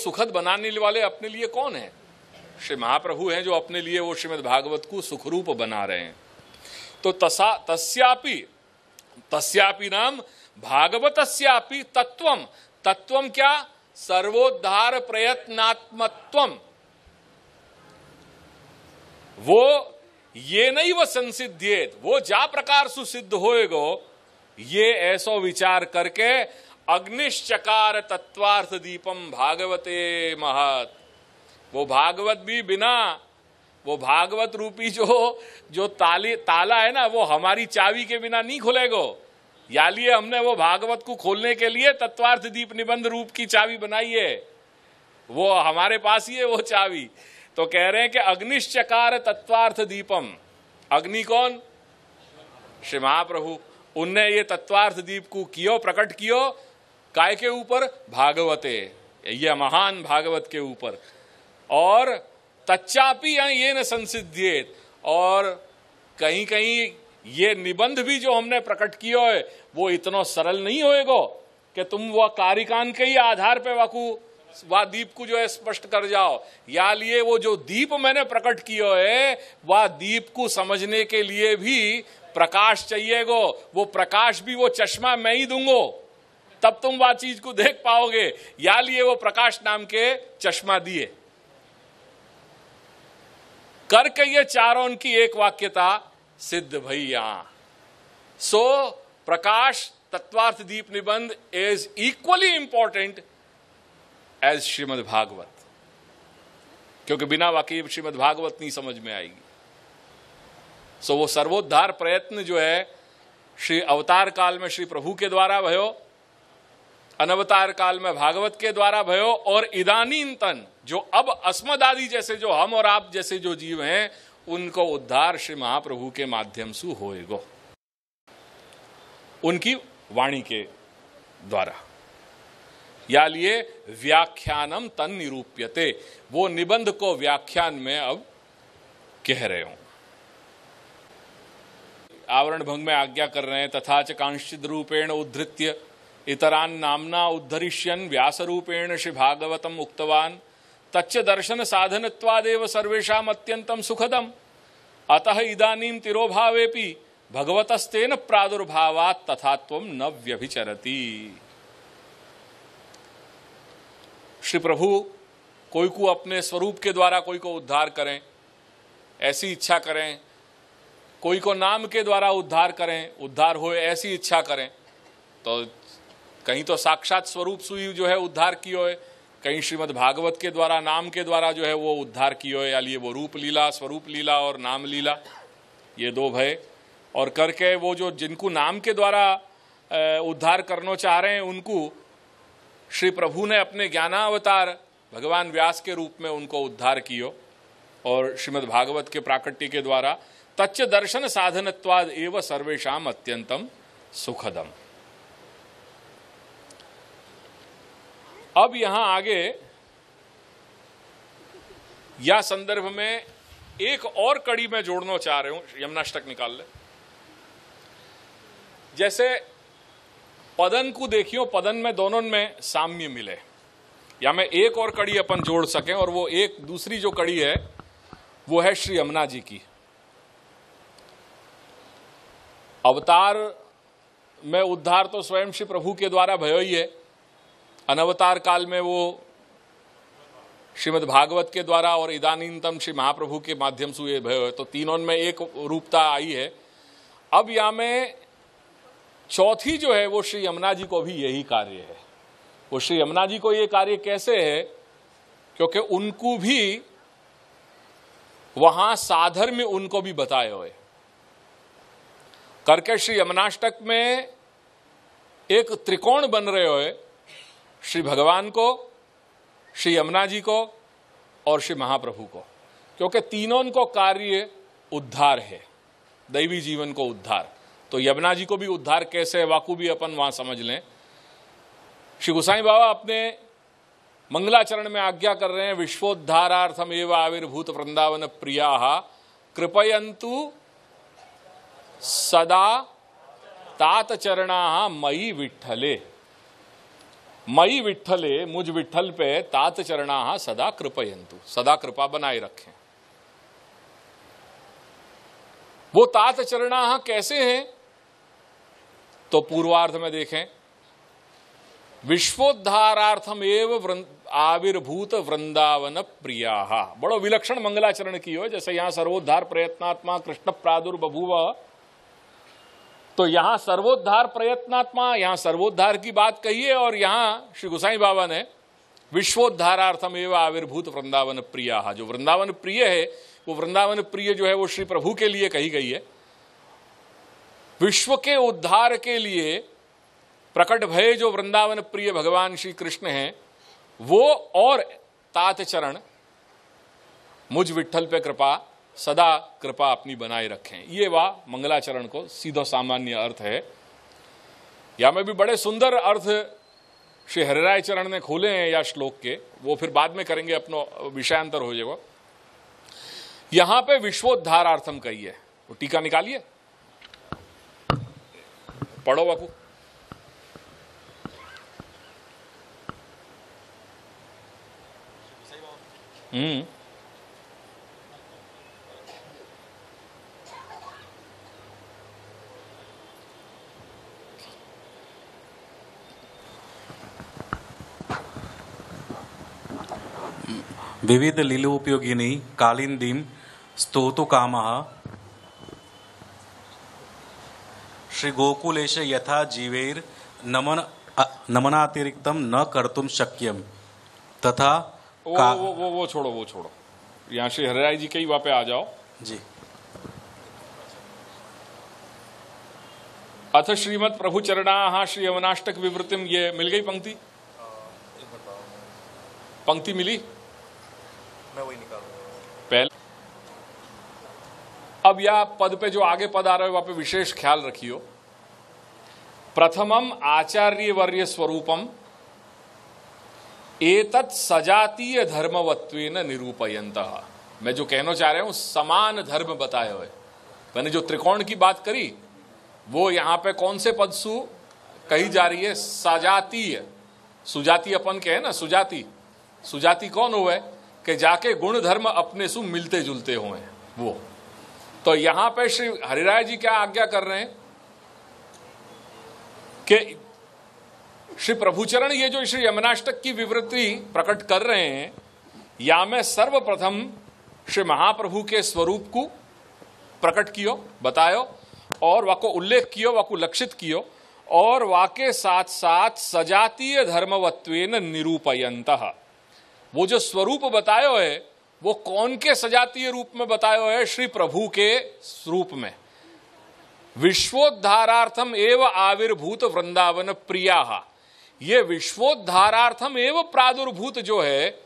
सुखद बनाने वाले अपने लिए कौन है? श्री महाप्रभु हैं जो अपने लिए वो श्रीमद् भागवत को सुखरूप बना रहे हैं। तो तस्यापि नाम भागवतस्यापि तत्वम। तत्वम क्या? सर्वोद्धार प्रयत्नात्मत्वम। वो ये नहीं वो संसिद्धियेत, वो जा प्रकार सुसिद्ध होएगो, ये ऐसो विचार करके अग्निश्चकार तत्वार्थ दीपम भागवते महत। वो भागवत भी बिना, वो भागवत रूपी जो ताला है ना, वो हमारी चाबी के बिना नहीं खुलेगो। या लिए हमने वो भागवत को खोलने के लिए तत्वार्थ दीप निबंध रूप की चाबी बनाई है, वो हमारे पास ही है वो चाबी। तो कह रहे हैं कि अग्निश्चकार तत्वार्थ दीपम। अग्नि कौन? श्री महाप्रभु। उनने ये तत्वार्थ दीप को कियो, प्रकट कियो, काय के ऊपर? भागवते, ये महान भागवत के ऊपर। और तच्चापि ये न संसिद्धियेत। और कहीं कहीं ये निबंध भी जो हमने प्रकट किया है वो इतना सरल नहीं होएगो कि तुम वह कारिकान के ही आधार पे वह दीप को जो है स्पष्ट कर जाओ। या लिए वो जो दीप मैंने प्रकट किया है वह दीप को समझने के लिए भी प्रकाश चाहिएगो। वो प्रकाश भी वो चश्मा मैं ही दूंगो, तब तुम वह चीज को देख पाओगे। या लिए वो प्रकाश नाम के चश्मा दिए करके ये चारों की एक वाक्यता सिद्ध भैया। सो प्रकाश Tattvartha Deep Nibandh is equally important as Shrimad Bhagavat, क्योंकि बिना वाक्य श्रीमद् भागवत नहीं समझ में आएगी। सो वो सर्वोद्धार प्रयत्न जो है श्री अवतार काल में श्री प्रभु के द्वारा भयो, अनवतार काल में भागवत के द्वारा भयो, और इदानींतन जो अब अस्मदादि जैसे जो हम और आप जैसे जो जीव हैं उनको उद्धार श्री महाप्रभु के माध्यम से होएगो, उनकी वाणी के द्वारा। या लिए व्याख्यानम तन निरूप्यते, वो निबंध को व्याख्यान में अब कह रहे हो। आवरण भंग में आज्ञा कर रहे हैं। तथा च कांश्चिद रूपेण उद्धृत्य इतरान नामना उद्धरिष्यन् व्यास रूपेण श्री भागवतम उक्तवान तच्च दर्शन साधनत्वादेव सर्वेषाम अत्यंतम सुखदम अतः इदानीं तिरोभावेपि भगवतस्तेन प्रादुर्भावात् तथात्वं न व्यभिचरति। श्री प्रभु कोई को अपने स्वरूप के द्वारा कोई को उद्धार करें, ऐसी इच्छा करें। कोई को नाम के द्वारा उद्धार करें, उद्धार होए ऐसी इच्छा करें। तो कहीं तो साक्षात स्वरूप सुई जो है उद्धार कियो है, कहीं श्रीमद् भागवत के द्वारा नाम के द्वारा जो है वो उद्धार कियो है। या लिए वो रूप लीला, स्वरूप लीला और नाम लीला, ये दो भय। और करके वो जो जिनको नाम के द्वारा उद्धार करना चाह रहे हैं उनको श्री प्रभु ने अपने ज्ञानावतार भगवान व्यास के रूप में उनको उद्धार कियो, और श्रीमद् भागवत के प्राकट्य के द्वारा तच्च दर्शन साधनत्वाद एव सर्वेषाम अत्यंतम सुखदम। अब यहां आगे या संदर्भ में एक और कड़ी में जोड़ना चाह रहे हूं। यमुनाष्टक निकाल ले। जैसे पदन को देखियो, पदन में दोनों में साम्य मिले, या मैं एक और कड़ी अपन जोड़ सकें, और वो एक दूसरी जो कड़ी है वो है श्री यमुना जी की। अवतार में उद्धार तो स्वयं श्री प्रभु के द्वारा भयो ही है, अनवतार काल में वो श्रीमद् भागवत के द्वारा और इदानींतम श्री महाप्रभु के माध्यम से ये भयो है। तो तीनों में एक रूपता आई है। अब यहाँ में चौथी जो है वो श्री यमुना जी को भी यही कार्य है। वो श्री यमुना जी को ये कार्य कैसे है? क्योंकि उनको भी वहां साधर में उनको भी बताए हुए करके श्री यमुनाष्टक में एक त्रिकोण बन रहे हुए, श्री भगवान को, श्री यमुना जी को और श्री महाप्रभु को। क्योंकि तीनों को कार्य उद्धार है, दैवी जीवन को उद्धार। तो यमुना जी को भी उद्धार कैसे है वाकू भी अपन वहां समझ लें। श्री गोसाई बाबा अपने मंगलाचरण में आज्ञा कर रहे हैं, विश्वोद्धारार्थम एव आविर्भूत वृंदावन प्रियाः कृपयन्तु सदा तात चरणाः मयि विठ्ठले। मई विठ्ठले, मुझ विठ्ठल पे तात चरणा सदा कृपयंतु, सदा कृपा बनाए रखें। वो तात चरणा कैसे हैं? तो पूर्वार्ध में देखें, विश्वोद्धारार्थम एव आविर्भूत वृंदावन प्रिया। बड़ो विलक्षण मंगलाचरण की हो, जैसे यहां सर्वोद्धार प्रयत्नात्मा कृष्ण प्रादुर्बभूव, तो यहां सर्वोद्धार प्रयत्नात्मा, यहां सर्वोद्धार की बात कही है, और यहां श्री गोसाई बाबा ने विश्वोद्धारार्थम एव आविर्भूत वृंदावन प्रिया, जो वृंदावन प्रिय है, वो वृंदावन प्रिय जो है वो श्री प्रभु के लिए कही गई है। विश्व के उद्धार के लिए प्रकट भय जो वृंदावन प्रिय भगवान श्री कृष्ण हैं, वो और तात चरण मुझ विठ्ठल पे कृपा, सदा कृपा अपनी बनाए रखें। ये वाह मंगलाचरण को सीधा सामान्य अर्थ है। या में भी बड़े सुंदर अर्थ श्री हरिराय चरण ने खोले हैं या श्लोक के, वो फिर बाद में करेंगे, अपनो विषयांतर हो जाएगा। यहां पे विश्वोद्धारार्थम कही है, वो टीका निकालिए, पढ़ो बापू। विविध लीलोपयोगिनी कालिंदीम स्तोतु कामः श्री गोकुलेश यथा जीवैर नमनातिरिक्तम न कर्तुम शक्यम तथा वो छोड़ो, यहाँ श्री हरिराय जी के ही वहां पे आ जाओ जी। अथ श्रीमद प्रभु चरणा श्री यवनाष्टक विवृतिम, ये मिल गई पंक्ति? पंक्ति मिली? मैं वही निकाल पहले। अब या पद पे जो आगे पद आ रहा है वहां पे विशेष ख्याल रखियो। प्रथमम आचार्य वर्य स्वरूपम एतत् सजातीय धर्मवत्वेन निरूपयन्तः। मैं जो कहना चाह रहा हूं, समान धर्म बताए हुए। मैंने जो त्रिकोण की बात करी वो यहां पे कौन से पद सु कही जा रही है? सजातीय। सुजाति अपन के है ना, सुजाति। सुजाति कौन हुए कि जाके गुण धर्म अपने सु मिलते जुलते हुए वो। तो यहां पे श्री हरिराय जी क्या आज्ञा कर रहे हैं कि श्री प्रभुचरण ये जो श्री यमनाष्टक की विवृत्ति प्रकट कर रहे हैं, या में सर्वप्रथम श्री महाप्रभु के स्वरूप को प्रकट कियो, बतायो, और वाको उल्लेख कियो, वाको लक्षित कियो, और वाके साथ साथ सजातीय धर्मवत्वेन निरूपयन्तः। वो जो स्वरूप बतायो है वो कौन के सजातीय रूप में बतायो है? श्री प्रभु के स्वरूप में। विश्वोद्धारार्थम एव आविर्भूत वृंदावन प्रिया। ये विश्वोद्धारार्थम एव प्रादुर्भूत जो है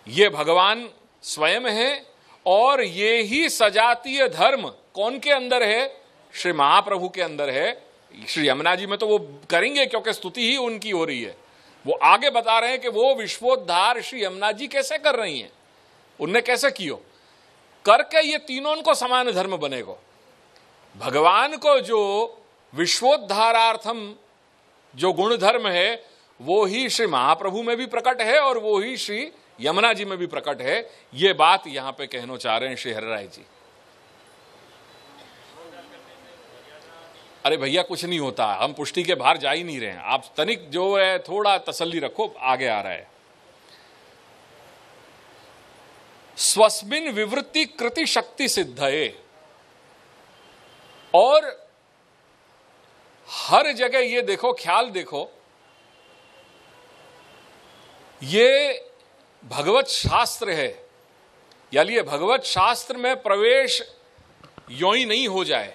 ये भगवान स्वयं है, और ये ही सजातीय धर्म कौन के अंदर है? श्री महाप्रभु के अंदर है। श्री यमुना जी में तो वो करेंगे क्योंकि स्तुति ही उनकी हो रही है। वो आगे बता रहे हैं कि वो विश्वोद्धार श्री यमुना जी कैसे कर रही हैं, उनने कैसे कियो करके ये तीनों को समान धर्म बनेगा। भगवान को जो विश्वोद्धारार्थम जो गुण धर्म है वो ही श्री महाप्रभु में भी प्रकट है और वो ही श्री यमुना जी में भी प्रकट है। ये बात यहां पे कहना चाह रहे हैं श्री हरिराय जी। अरे भैया कुछ नहीं होता, हम पुष्टि के बाहर जा ही नहीं रहे हैं। आप तनिक जो है थोड़ा तसल्ली रखो, आगे आ रहा है। स्वस्मिन विवृत्ति कृति शक्ति सिद्धये, और हर जगह ये देखो, ख्याल देखो, ये भगवत शास्त्र है, यानी ये भगवत शास्त्र में प्रवेश यों ही नहीं हो जाए,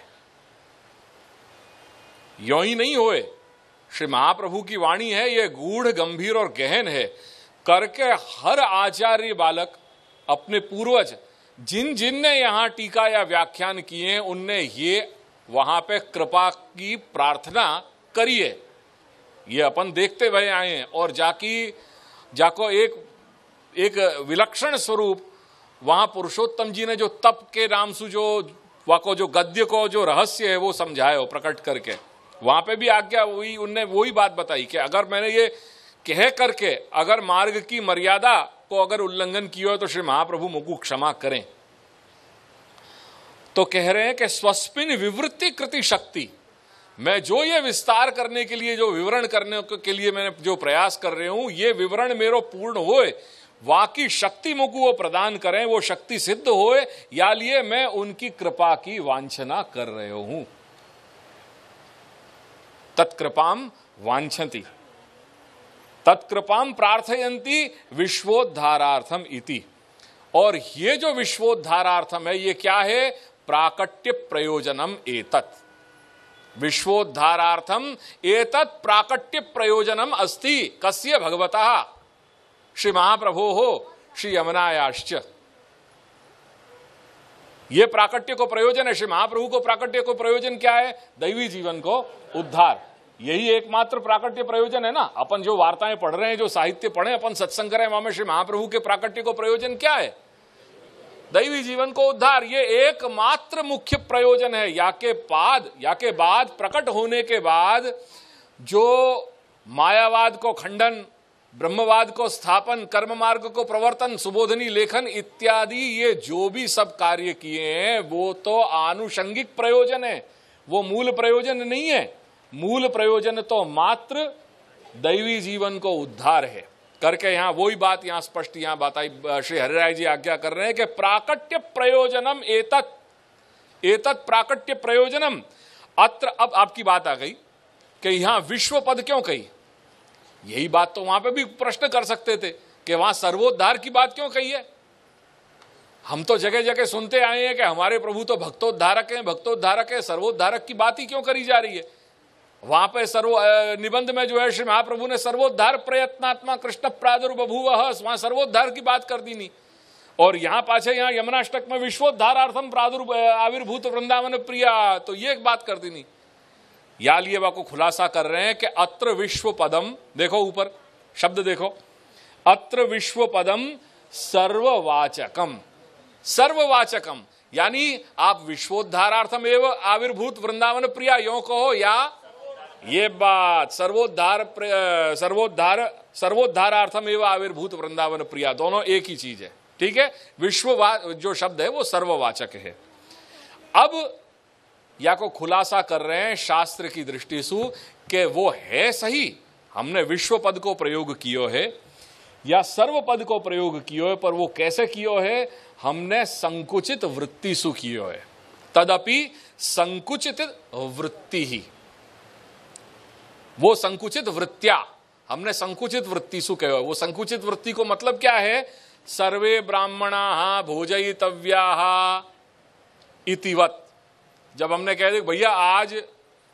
यों ही नहीं होए। श्री महाप्रभु की वाणी है, ये गूढ़ गंभीर और गहन है करके हर आचार्य बालक अपने पूर्वज जिन जिन ने यहां टीका या व्याख्यान किए हैं उनने ये वहां पे कृपा की प्रार्थना करी है। ये अपन देखते हुए आए हैं। और जाको एक विलक्षण स्वरूप वहां पुरुषोत्तम जी ने जो तप के नाम से जो वाको जो गद्य को जो रहस्य है वो समझाए हो प्रकट करके, वहां पे भी आज्ञा हुई, उनने वही बात बताई कि अगर मैंने ये कह करके अगर मार्ग की मर्यादा को अगर उल्लंघन किया हो तो श्री महाप्रभु मुझको क्षमा करें। तो कह रहे हैं कि स्वस्मिन विवृत्ति कृति शक्ति, मैं जो ये विस्तार करने के लिए, जो विवरण करने के लिए मैंने जो प्रयास कर रहे हूं, ये विवरण मेरो पूर्ण होए, वाकी शक्ति मुझको वो प्रदान करें, वो शक्ति सिद्ध होए, या लिए मैं उनकी कृपा की वांछना कर रहे हूं। तत्कृपाम वांछन्ति तत्कृपाम प्रार्थयन्ति विश्वोद्धारार्थम इति। और ये जो विश्वोद्धारार्थम है, ये क्या है? प्राकट्य प्रयोजनम एतत्, विश्वोद्धारार्थम एतत् प्राकट्य प्रयोजनम अस्ति। कस्य? भगवतः श्री महाप्रभो हो श्री यमुनायाश्च। ये प्राकट्य को प्रयोजन है, श्री महाप्रभु को प्राकट्य को प्रयोजन क्या है? दैवी जीवन को उद्धार। यही एकमात्र प्राकट्य प्रयोजन है ना। अपन जो वार्ताएं पढ़ रहे हैं, जो साहित्य पढ़े, अपन सत्संग करें, वहां में श्री महाप्रभु के प्राकट्य को प्रयोजन क्या है? दैवी जीवन को उद्धार। ये एकमात्र मुख्य प्रयोजन है। या के बाद प्रकट होने के बाद जो मायावाद को खंडन, ब्रह्मवाद को स्थापन, कर्म मार्ग को प्रवर्तन, सुबोधनी लेखन इत्यादि, ये जो भी सब कार्य किए हैं वो तो आनुषंगिक प्रयोजन है, वो मूल प्रयोजन नहीं है। मूल प्रयोजन तो मात्र दैवी जीवन को उद्धार है करके यहां वही बात यहां स्पष्ट यहां बताई। श्री हरिराय जी आज्ञा कर रहे हैं कि प्राकट्य प्रयोजनम एतत् प्राकट्य प्रयोजनम अत्र। अब आपकी बात आ गई कि यहां विश्व पद क्यों कही? यही बात तो वहां पे भी प्रश्न कर सकते थे कि वहां सर्वोद्धार की बात क्यों कही है। हम तो जगह जगह सुनते आए हैं कि हमारे प्रभु तो भक्तोद्धारक हैं, सर्वोद्धारक की बात ही क्यों करी जा रही है? वहां पे निबंध में जो है श्री महाप्रभु ने सर्वोद्धार प्रयत्नात्मा कृष्ण प्रादुर्बभूवः, वहां सर्वोद्धार की बात कर दी नहीं। और यहां पाछे यहां यमुनाष्टक में विश्वोद्धारार्थम आविर्भूत वृंदावन प्रिया, तो ये एक बात कर दी नहीं। या लिए को खुलासा कर रहे हैं कि अत्र विश्व पदम, देखो ऊपर शब्द देखो, अत्र विश्व पदम सर्ववाचकम। सर्ववाचकम यानी आप विश्वोद्धारार्थम एवं आविर्भूत वृंदावन प्रिया यो कहो, या ये बात सर्वोद्धारार्थम एवं आविर्भूत वृंदावन प्रिया, दोनों एक ही चीज है। ठीक है, जो शब्द है वो सर्ववाचक है। अब या को खुलासा कर रहे हैं शास्त्र की दृष्टि से कि वो है सही, हमने विश्व पद को प्रयोग कियो है या सर्व पद को प्रयोग कियो है, पर वो कैसे कियो है? हमने संकुचित वृत्ति सु कियो है। तदपि संकुचित वृत्ति ही, वो संकुचित वृत्तिया हमने संकुचित वृत्ति सु कहो। वो संकुचित वृत्ति को मतलब क्या है? सर्वे ब्राह्मणा भोजयितव्या इतिवत। जब हमने कह दिया भैया आज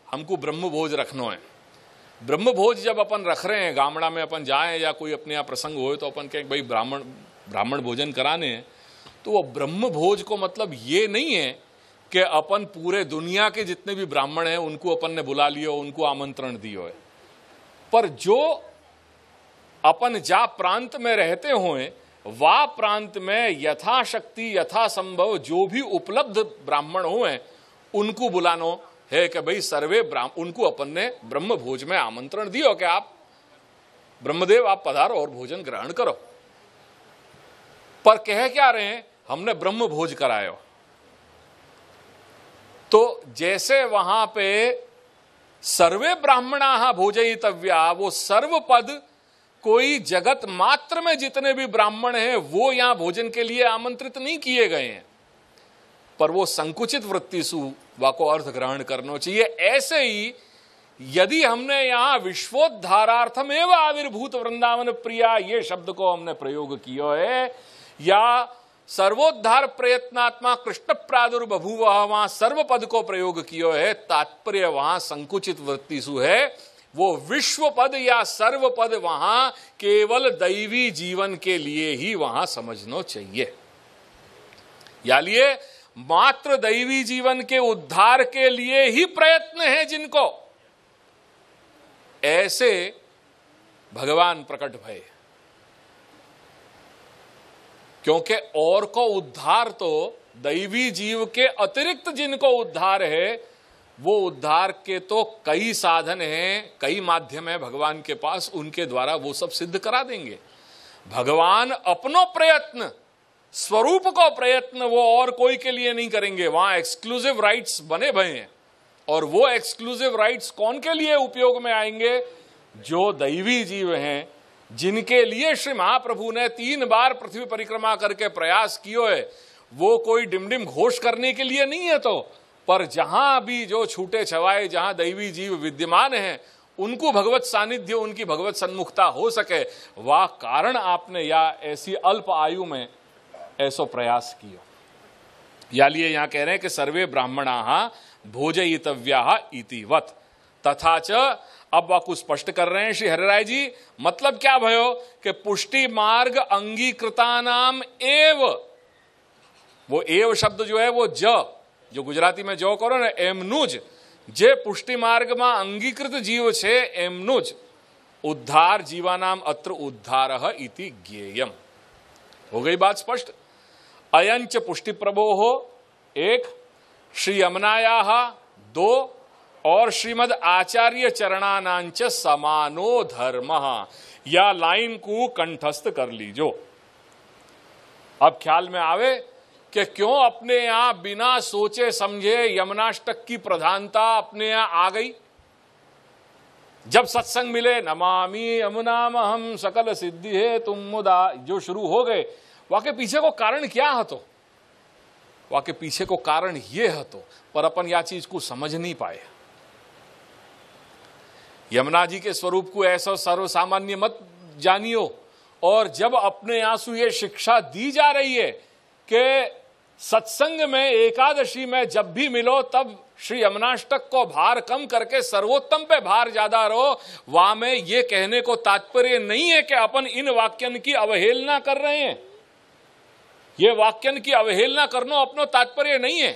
हमको ब्रह्म भोज रखना है, ब्रह्म भोज जब अपन रख रहे हैं, गामड़ा में अपन जाएं या कोई अपने यहाँ प्रसंग हो तो अपन कहें भाई ब्राह्मण भोजन कराने हैं, तो वो ब्रह्म भोज को मतलब ये नहीं है कि अपन पूरे दुनिया के जितने भी ब्राह्मण हैं उनको अपन ने बुला लियो, उनको आमंत्रण दियो है। पर जो अपन जा प्रांत में रहते हुए वा प्रांत में यथाशक्ति यथासंभव जो भी उपलब्ध ब्राह्मण हुए उनको बुलानो है कि भाई सर्वे उनको अपन ने ब्रह्म भोज में आमंत्रण दियो कि आप ब्रह्मदेव आप पधारो और भोजन ग्रहण करो। पर कह क्या रहे हैं? हमने ब्रह्म भोज करायो। तो जैसे वहां पे सर्वे ब्राह्मणा भोजयितव्या, वो सर्व पद कोई जगत मात्र में जितने भी ब्राह्मण हैं वो यहां भोजन के लिए आमंत्रित नहीं किए गए हैं, पर वो संकुचित वृत्ति सु वाको अर्थ ग्रहण करना चाहिए। ऐसे ही यदि हमने यहां विश्वोद्धारार्थम एवं आविर्भूत वृंदावन प्रिया ये शब्द को हमने प्रयोग किया है, या सर्वोद्धार प्रयत्नात्मा कृष्ण प्रादुर्बभूव वहां सर्व पद को प्रयोग किया है, तात्पर्य वहां संकुचित वृत्ति सु है। वो विश्व पद या सर्व पद वहां केवल दैवी जीवन के लिए ही वहां समझना चाहिए। या लिए मात्र दैवी जीवन के उद्धार के लिए ही प्रयत्न है जिनको, ऐसे भगवान प्रकट भय। क्योंकि और को उद्धार तो दैवी जीव के अतिरिक्त जिनको उद्धार है वो उद्धार के तो कई साधन हैं, कई माध्यम है भगवान के पास, उनके द्वारा वो सब सिद्ध करा देंगे। भगवान अपनो प्रयत्न, स्वरूप को प्रयत्न वो और कोई के लिए नहीं करेंगे। वहां एक्सक्लूसिव राइट्स बने भए हैं, और वो एक्सक्लूसिव राइट्स कौन के लिए उपयोग में आएंगे? जो दैवी जीव हैं, जिनके लिए श्री महाप्रभु ने 3 बार पृथ्वी परिक्रमा करके प्रयास कियो है। वो कोई डिमडिम घोष करने के लिए नहीं है, तो पर जहां भी जो छूटे छवाए, जहां दैवी जीव विद्यमान हैं, उनको भगवत सानिध्य, उनकी भगवत सन्मुखता हो सके, वह कारण आपने या ऐसी अल्प आयु में ऐसो प्रयास किया। या लिए यहां कह रहे हैं कि सर्वे ब्राह्मणाः भोजयितव्याः इतिवत तथा च। अब वह कुछ स्पष्ट कर रहे हैं श्री हरिराय जी। मतलब क्या भयो कि पुष्टि मार्ग अंगीकृतानाम एव, वो एव शब्द जो है वो जो गुजराती में जो करो ना, एमनुज, जे पुष्टि मार्ग में अंगीकृत जीव छे एमनुज उद्धार जीवानाम अत्र उद्धारः इति ज्ञेयम। हो गई बात स्पष्ट। अयंच पुष्टि प्रभोः 1, श्री यमुनायाः 2 और श्रीमद आचार्य चरणानांच समानो धर्मः। या लाइन को कंठस्थ कर लीजो। अब ख्याल में आवे कि क्यों अपने यहां बिना सोचे समझे यमुनाष्टक की प्रधानता अपने यहां आ गई। जब सत्संग मिले, नमामि यमुनामहं सकल सिद्धि है तुम मुदा, जो शुरू हो गए, वाके पीछे को कारण क्या है? तो वाके पीछे को कारण ये है, तो पर अपन या चीज को समझ नहीं पाए। यमुना जी के स्वरूप को ऐसा सर्वसामान्य मत जानियो। और जब अपने आंसू ये शिक्षा दी जा रही है कि सत्संग में, एकादशी में जब भी मिलो, तब श्री यमुनाष्टक को भार कम करके सर्वोत्तम पे भार ज्यादा रहो, वहां में ये कहने को तात्पर्य नहीं है कि अपन इन वाक्यन की अवहेलना कर रहे हैं। ये वाक्यन की अवहेलना करना अपनो तात्पर्य नहीं है,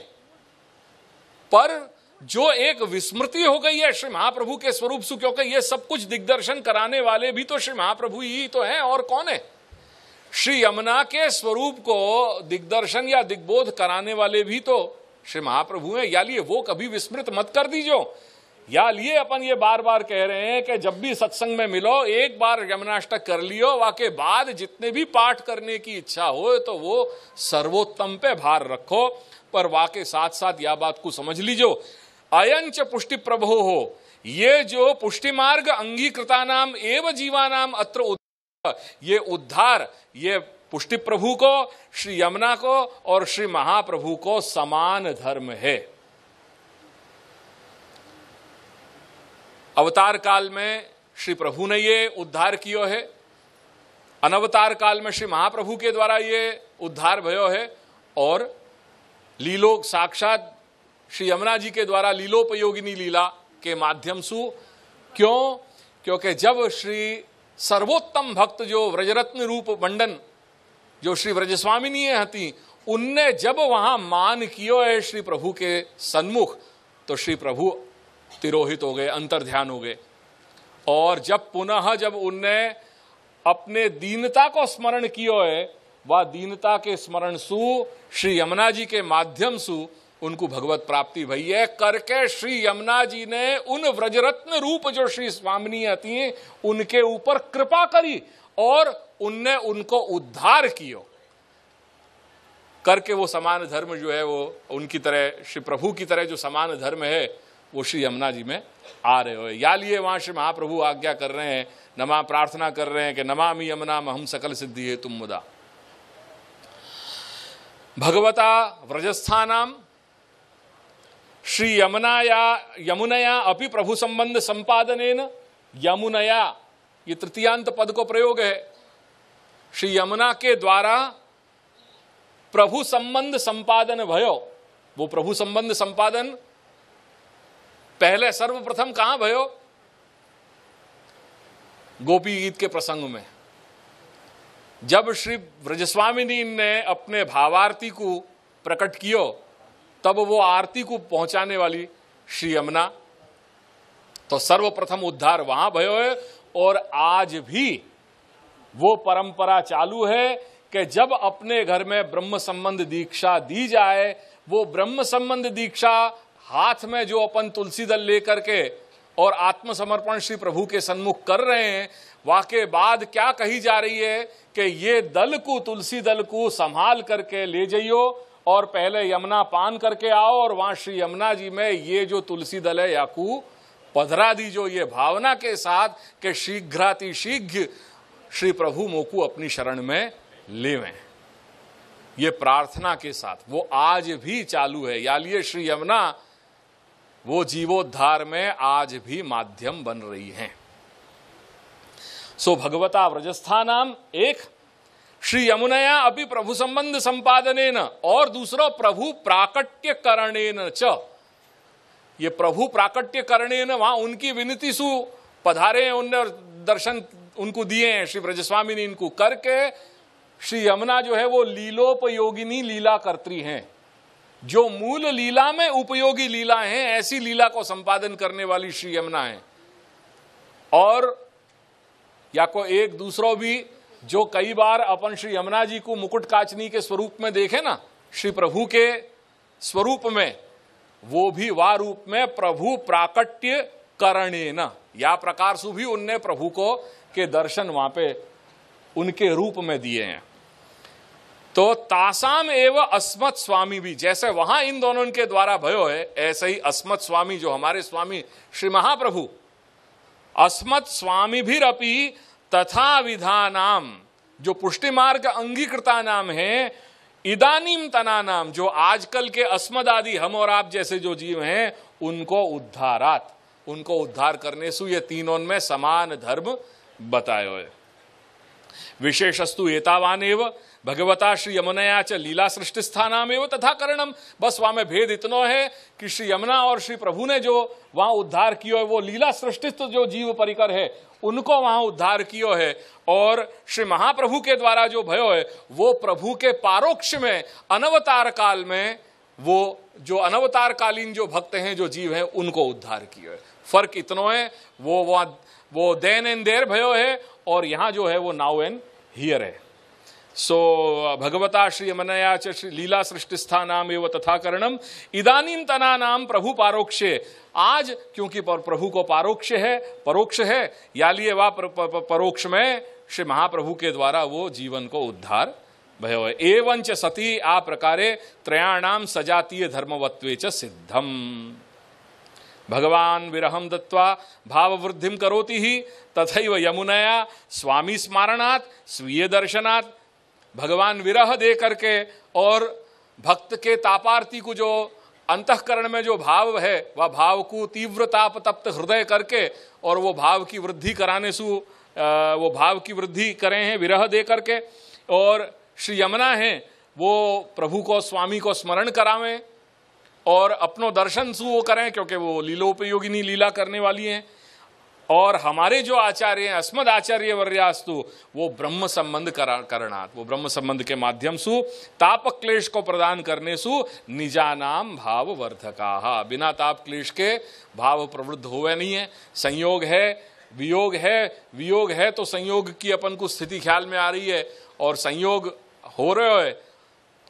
पर जो एक विस्मृति हो गई है श्री महाप्रभु के स्वरूप से, क्योंकि ये सब कुछ दिग्दर्शन कराने वाले भी तो श्री महाप्रभु ही तो हैं, और कौन है? श्री यमुना के स्वरूप को दिग्दर्शन या दिग्बोध कराने वाले भी तो श्री महाप्रभु हैं। या लिए वो कभी विस्मृत मत कर दीजो। या लिए अपन ये बार बार कह रहे हैं कि जब भी सत्संग में मिलो, एक बार यमुनाष्टक कर लियो, वाके बाद जितने भी पाठ करने की इच्छा हो तो वो सर्वोत्तम पे भार रखो। पर वाके साथ साथ यह बात को समझ लीजो, अयंच पुष्टि प्रभो हो, ये जो पुष्टि मार्ग अंगीकृतानाम एव जीवानाम अत्र, ये उद्धार, ये पुष्टि प्रभु को, श्री यमुना को और श्री महाप्रभु को समान धर्म है। अवतार काल में श्री प्रभु ने ये उद्धार कियो है, अनवतार काल में श्री महाप्रभु के द्वारा ये उद्धार भयो है, और लीलो साक्षात श्री यमुना जी के द्वारा लीलोपयोगिनी लीला के माध्यम से। क्यों? क्योंकि जब श्री सर्वोत्तम भक्त जो व्रजरत्न रूप मंडन जो श्री व्रजस्वामिनी हती, उनने जब वहां मान कियो है श्री प्रभु के सन्मुख, तो श्री प्रभु तिरोहित हो गए, अंतर्ध्यान हो गए। और जब पुनः जब उनने अपने दीनता को स्मरण कियो है, वह दीनता के स्मरण सु श्री यमुना जी के माध्यम से उनको भगवत प्राप्ति भई है। करके श्री यमुना जी ने उन व्रजरत्न रूप जो श्री स्वामिनी आती हैं, उनके ऊपर कृपा करी और उनने उनको उद्धार कियो। करके वो समान धर्म जो है, वो उनकी तरह श्री प्रभु की तरह जो समान धर्म है, वो श्री यमुना जी में आ रहे हो। या लिए वहां श्री महाप्रभु आज्ञा कर रहे हैं, नमा प्रार्थना कर रहे हैं कि नमामि यमुनामहं सकल सिद्धि हेतुम मुदा। भगवता व्रजस्थानाम श्री यमुनया अपि प्रभु संबंध संपादनेन, यमुनया ये तृतीयांत पद को प्रयोग है। श्री यमुना के द्वारा प्रभु संबंध संपादन भयो। वो प्रभु संबंध संपादन पहले सर्वप्रथम कहां भयो? गोपी गीत के प्रसंग में, जब श्री व्रजस्वामिनी ने अपने भावार्थी को प्रकट कियो, तब वो आरती को पहुंचाने वाली श्री यमुना, तो सर्वप्रथम उद्धार वहां भयो है। और आज भी वो परंपरा चालू है कि जब अपने घर में ब्रह्म संबंध दीक्षा दी जाए, वो ब्रह्म संबंध दीक्षा हाथ में जो अपन तुलसी दल लेकर के और आत्मसमर्पण श्री प्रभु के सन्मुख कर रहे हैं, वाके बाद क्या कही जा रही है कि ये दल को, तुलसी दल को संभाल करके ले जाइयो और पहले यमुना पान करके आओ और वहां श्री यमुना जी में ये जो तुलसी दल है याकू पधरा दीजो, ये भावना के साथ कि शीघ्राति शीघ्र श्री प्रभु मोकू अपनी शरण में लेवें। ये प्रार्थना के साथ वो आज भी चालू है। यालिए श्री यमुना वो जीवोद्धार में आज भी माध्यम बन रही हैं। सो भगवता व्रजस्थानाम एक श्री यमुनया अपि प्रभु संबंध संपादनेन और दूसरा प्रभु प्राकट्य करणेन च। ये प्रभु प्राकट्य करणेन वहां उनकी विनती सु पधारे हैं, उनने दर्शन उनको दिए हैं श्री ब्रजस्वामी ने, इनको करके श्री यमुना जो है वो लीलोपयोगिनी लीला कर्त्री हैं। जो मूल लीला में उपयोगी लीला है, ऐसी लीला को संपादन करने वाली श्री यमुना है। और या को एक दूसरों भी जो कई बार अपन श्री यमुना जी को मुकुट काचनी के स्वरूप में देखे ना, श्री प्रभु के स्वरूप में, वो भी वा रूप में प्रभु प्राकट्य करणेन, या प्रकार से भी उनने प्रभु को के दर्शन वहां पे उनके रूप में दिए हैं। तो तासाम एवं अस्मत् स्वामी भी, जैसे वहां इन दोनों के द्वारा भयो है, ऐसे ही अस्मत् स्वामी जो हमारे स्वामी श्री महाप्रभु, अस्मत् स्वामी भी रपी तथा विधानाम, जो पुष्टि मार्ग अंगीकृता नाम है, इदानीम तना नाम, जो आजकल के अस्मद आदि हम और आप जैसे जो जीव हैं उनको उद्धारात, उनको उद्धार करने से ये तीनों में समान धर्म बतायो है। विशेषस्तु एतावानेव भगवता श्री यमुनया च लीला सृष्टि स्थानामेव तथा करणम। बस वहां में भेद इतना है कि श्री यमुना और श्री प्रभु ने जो वहां उद्धार किया है वो लीला सृष्टिस्थ जो जीव परिकर है उनको वहां उद्धार किया है, और श्री महाप्रभु के द्वारा जो भयो है वो प्रभु के पारोक्ष में अनवतार काल में वो जो अनवतार कालीन जो भक्त हैं, जो जीव हैं, उनको उद्धार किया है। फर्क इतना है, वो देन एंड देर भयो है और यहां जो है वो नाउ एंड हियर है। सो भगवता श्री यमुनया च श्री लीला सृष्टि स्थानाम एवं तथा करणम इदानीम तना नाम प्रभु पारोक्षे। आज क्योंकि प्रभु को परोक्ष है, यालिए वा परोक्ष में श्री महाप्रभु के द्वारा वो जीवन को उद्धार भयो है। एवंच सती आ प्रकारे त्रयाणाम सजातीय धर्मवत्वे च सिद्धम। भगवान विरहम दत्वा भाव वृद्धिम करोति ही तथैव यमुनया स्वामी स्मारणात् स्वीय दर्शनात्। भगवान विरह दे करके और भक्त के तापार्ती को जो अंतःकरण में जो भाव है वह भाव को तीव्र ताप तप्त हृदय करके और वो भाव की वृद्धि कराने से वो भाव की वृद्धि करें हैं विरह दे करके। और श्री यमुना है वो प्रभु को स्वामी को स्मरण करावें और अपनो दर्शन से वो करें, क्योंकि वो लीलोपयोगिनी लीला करने वाली हैं। और हमारे जो आचार्य हैं अस्मद आचार्य वर्यास्तु वो ब्रह्म संबंध करणात्, वो ब्रह्म संबंध के माध्यम से ताप क्लेश को प्रदान करने से निजानाम भाव वर्धका, बिना ताप क्लेश के भाव प्रवृद्ध हुए नहीं है। संयोग है, वियोग है तो संयोग की अपन को स्थिति ख्याल में आ रही है, और संयोग हो रहे है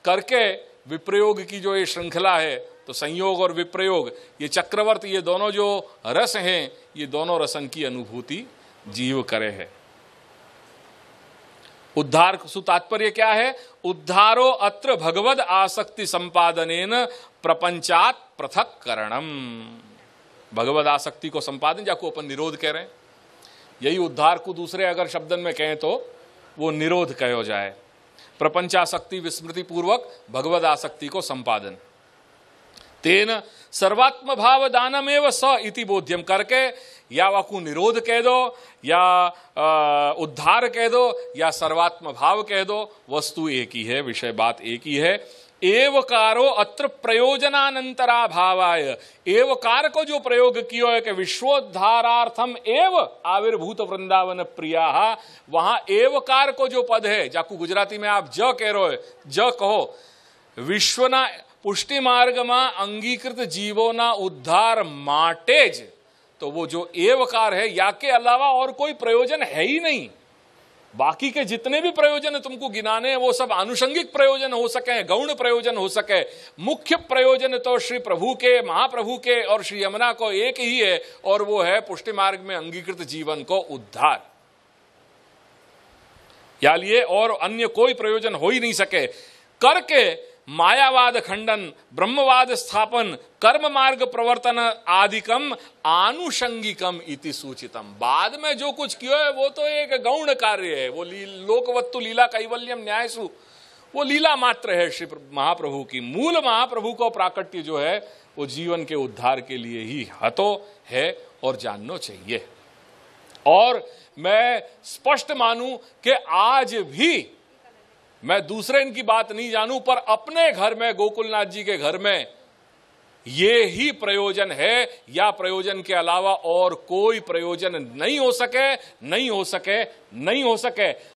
करके विप्रयोग की जो ये श्रृंखला है, तो संयोग और विप्रयोग ये चक्रवर्ती, ये दोनों जो रस हैं, ये दोनों रसन की अनुभूति जीव करे है। उद्धार सु तात्पर्य क्या है? उद्धारो अत्र भगवद आसक्ति संपादनेन प्रपंचात पृथक करणम। भगवद आसक्ति को संपादन जाको अपन निरोध कह रहे हैं, यही उद्धार को दूसरे अगर शब्दन में कहें तो वो निरोध कहो जाए। प्रपंचासक्ति विस्मृति पूर्वक भगवद आसक्ति को संपादन, तेन सर्वात्म भाव दानमेव स इति बोध्यम करके, या वाकु निरोध कह दो या उद्धार कह दो या सर्वात्म भाव कह दो, वस्तु एक ही है, विषय बात एक ही है। एवकारो अत्र प्रयोजनानंतरा भावाय, एवकार को जो प्रयोग किया है कि विश्वोद्धारार्थम एव आविर्भूत वृंदावन प्रिया, वहां एवकार को जो पद है, जाकू गुजराती में आप ज कह रहे हो, ज कहो, विश्वना पुष्टि मार्ग में अंगीकृत जीवोना उद्धार माटेज, तो वो जो एवकार है या के अलावा और कोई प्रयोजन है ही नहीं। बाकी के जितने भी प्रयोजन तुमको गिनाने हैं वो सब आनुषंगिक प्रयोजन हो सके, गौण प्रयोजन हो सके। मुख्य प्रयोजन तो श्री प्रभु के, महाप्रभु के और श्री यमुना को एक ही है, और वो है पुष्टि मार्ग में अंगीकृत जीवन को उद्धार। या लिए और अन्य कोई प्रयोजन हो ही नहीं सके। करके मायावाद खंडन, ब्रह्मवाद स्थापन, कर्म मार्ग प्रवर्तन आदिकम आनुषंगिकम इति सूचितम। बाद में जो कुछ किया है वो तो एक गौण कार्य है, वो लोकवत्तु लीला कैवल्यम न्यायसु, वो लीला मात्र है श्री महाप्रभु की। मूल महाप्रभु को प्राकट्य जो है वो जीवन के उद्धार के लिए ही हतो है और जानना चाहिए। और मैं स्पष्ट मानूं कि आज भी मैं दूसरे इनकी बात नहीं जानूं, पर अपने घर में, गोकुलनाथ जी के घर में ये ही प्रयोजन है, या प्रयोजन के अलावा और कोई प्रयोजन नहीं हो सके, नहीं हो सके, नहीं हो सके।